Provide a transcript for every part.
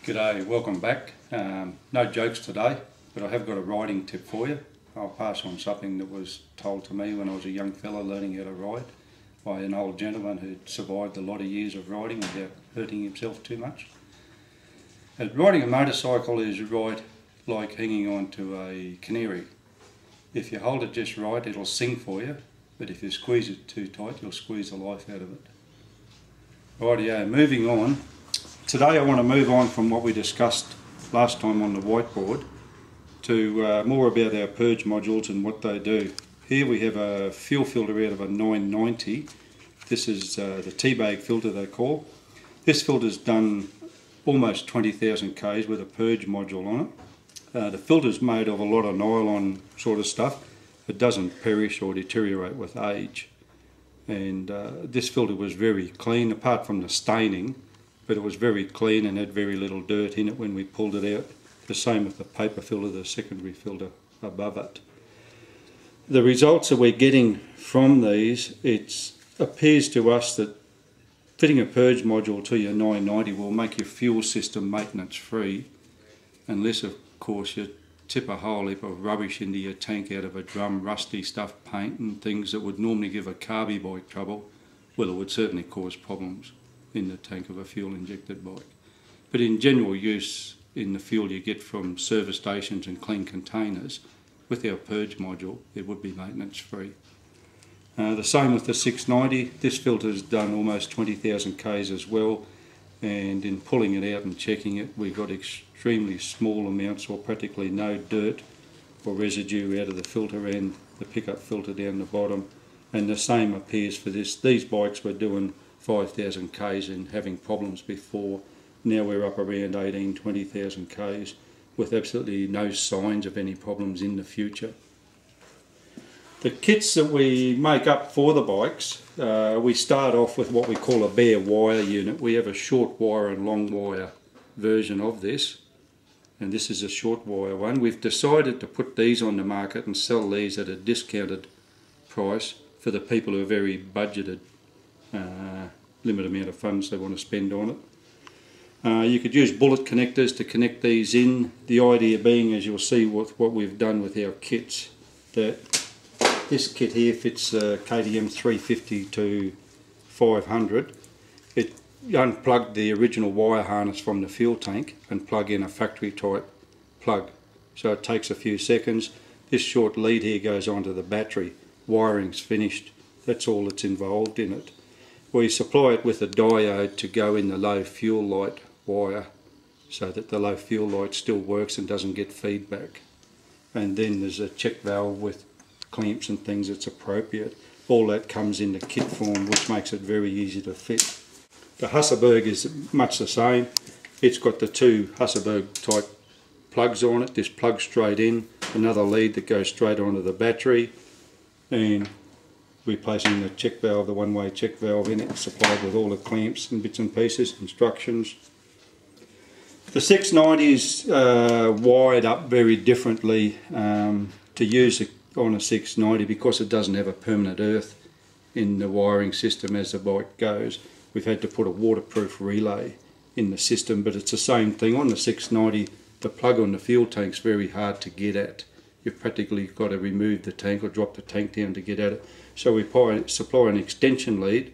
G'day, welcome back. No jokes today, but I have got a riding tip for you. I'll pass on something that was told to me when I was a young fella learning how to ride by an old gentleman who'd survived a lot of years of riding without hurting himself too much. And riding a motorcycle is right like hanging on to a canary. If you hold it just right, it'll sing for you, but if you squeeze it too tight, you'll squeeze the life out of it. Rightio, moving on. Today I want to move on from what we discussed last time on the whiteboard to more about our purge modules and what they do. Here we have a fuel filter out of a 990. This is the tea-bag filter they call. This filter's done almost 20,000 Ks with a purge module on it. The filter's made of a lot of nylon sort of stuff. It doesn't perish or deteriorate with age. And this filter was very clean, apart from the staining, but it was very clean and had very little dirt in it when we pulled it out. The same with the paper filter, the secondary filter above it. The results that we're getting from these, it appears to us that fitting a purge module to your 990 will make your fuel system maintenance free, unless of course you tip a whole heap of rubbish into your tank out of a drum, rusty stuff, paint and things that would normally give a carby bike trouble. Well, it would certainly cause problems in the tank of a fuel injected bike. But in general use in the fuel you get from service stations and clean containers, with our purge module it would be maintenance free. The same with the 690. This filter's done almost 20,000 Ks as well, and in pulling it out and checking it we got extremely small amounts or practically no dirt or residue out of the filter and the pickup filter down the bottom, and the same appears for this. These bikes were doing 5,000 Ks and having problems before. Now we're up around 18,000 to 20,000 Ks with absolutely no signs of any problems in the future. The kits that we make up for the bikes, we start off with what we call a bare wire unit. We have a short wire and long wire version of this, and this is a short wire one. We've decided to put these on the market and sell these at a discounted price for the people who are very budgeted, limited amount of funds they want to spend on it. You could use bullet connectors to connect these in. The idea being, as you'll see with what we've done with our kits, that this kit here fits KTM 350 to 500. It unplugged the original wire harness from the fuel tank and plug in a factory type plug. So it takes a few seconds. This short lead here goes onto the battery. Wiring's finished. That's all that's involved in it. We supply it with a diode to go in the low fuel light wire so that the low fuel light still works and doesn't get feedback. And then there's a check valve with clamps and things that's appropriate. All that comes in the kit form, which makes it very easy to fit. The Hasselberg is much the same. It's got the two Hasselberg type plugs on it. This plugs straight in, another lead that goes straight onto the battery, and replacing the check valve, the one-way check valve in it, supplied with all the clamps and bits and pieces, instructions. The 690 is wired up very differently to use it on a 690 because it doesn't have a permanent earth in the wiring system as the bike goes. We've had to put a waterproof relay in the system, but it's the same thing. On the 690, the plug on the fuel tank's very hard to get at. You've practically got to remove the tank or drop the tank down to get at it. So we supply an extension lead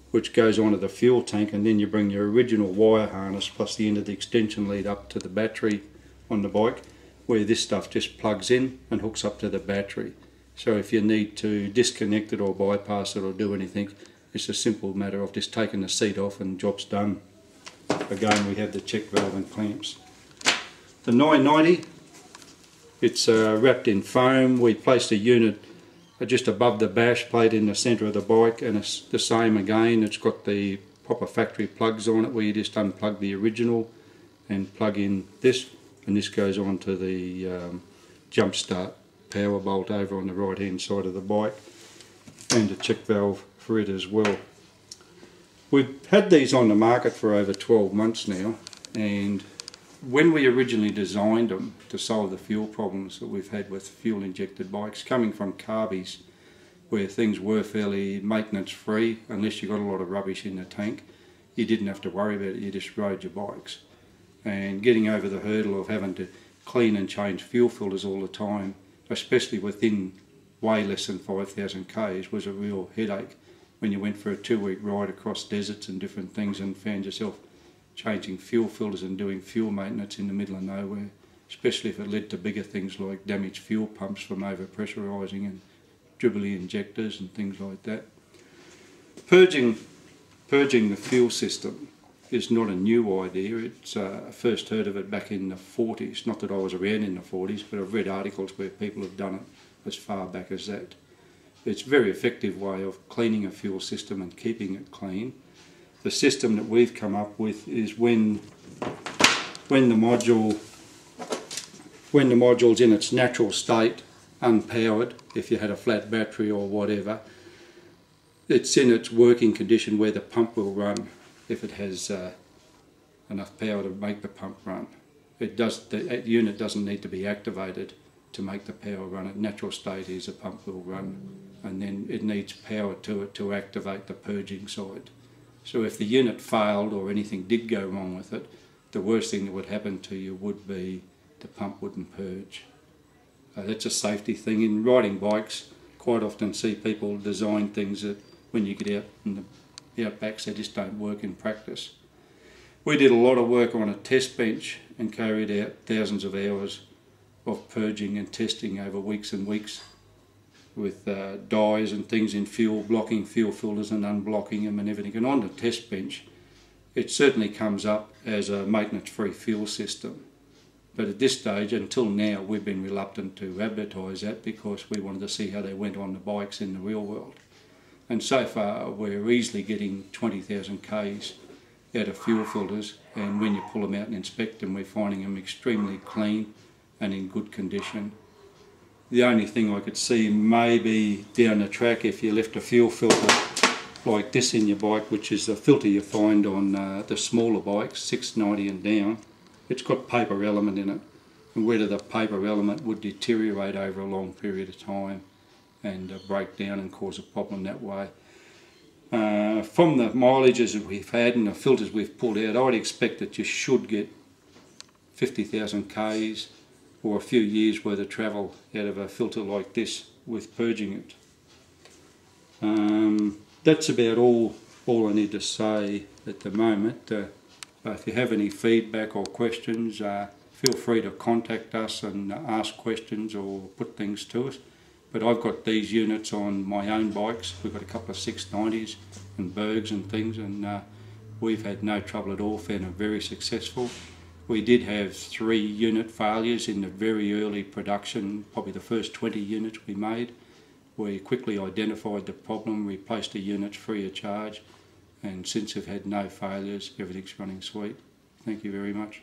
which goes onto the fuel tank, and then you bring your original wire harness plus the end of the extension lead up to the battery on the bike, where this stuff just plugs in and hooks up to the battery. So if you need to disconnect it or bypass it or do anything, it's a simple matter of just taking the seat off and job's done. Again, we have the check valve and clamps. The 990, it's wrapped in foam. We placed a unit just above the bash plate in the centre of the bike, and it's the same again. It's got the proper factory plugs on it where you just unplug the original and plug in this, and this goes on to the jump start power bolt over on the right hand side of the bike, and a check valve for it as well. We've had these on the market for over 12 months now, and when we originally designed them to solve the fuel problems that we've had with fuel injected bikes, coming from carbies where things were fairly maintenance free, unless you got a lot of rubbish in the tank, you didn't have to worry about it, you just rode your bikes. and getting over the hurdle of having to clean and change fuel filters all the time, especially within way less than 5,000 k's, was a real headache when you went for a 2-week ride across deserts and different things and found yourself changing fuel filters and doing fuel maintenance in the middle of nowhere, especially if it led to bigger things like damaged fuel pumps from over-pressurising and dribbly injectors and things like that. Purging the fuel system is not a new idea. It's I first heard of it back in the 40s. Not that I was around in the 40s, but I've read articles where people have done it as far back as that. It's a very effective way of cleaning a fuel system and keeping it clean. The system that we've come up with is when the module's in its natural state, unpowered, if you had a flat battery or whatever, it's in its working condition where the pump will run if it has enough power to make the pump run. The unit doesn't need to be activated to make the power run. At natural state is the pump will run, and then it needs power to it to activate the purging side. So if the unit failed or anything did go wrong with it, the worst thing that would happen to you would be the pump wouldn't purge. That's a safety thing. In riding bikes, quite often see people design things that when you get out in the outbacks, they just don't work in practice. We did a lot of work on a test bench and carried out thousands of hours of purging and testing over weeks and weeks with dyes and things in fuel, blocking fuel filters and unblocking them and everything. And on the test bench, it certainly comes up as a maintenance-free fuel system. But at this stage, until now, we've been reluctant to advertise that because we wanted to see how they went on the bikes in the real world. And so far, we're easily getting 20,000 k's out of fuel filters, and when you pull them out and inspect them, we're finding them extremely clean and in good condition. The only thing I could see maybe down the track, if you left a fuel filter like this in your bike, which is the filter you find on the smaller bikes, 690 and down, it's got paper element in it, and whether the paper element would deteriorate over a long period of time and break down and cause a problem that way. From the mileages that we've had and the filters we've pulled out, I'd expect that you should get 50,000 k's or a few years worth of travel out of a filter like this with purging it. That's about all I need to say at the moment. If you have any feedback or questions, feel free to contact us and ask questions or put things to us. But I've got these units on my own bikes. We've got a couple of 690s and Bergs and things, and we've had no trouble at all, found them very successful. We did have 3 unit failures in the very early production, probably the first 20 units we made. We quickly identified the problem, replaced the units free of charge, and since we've had no failures, everything's running sweet. Thank you very much.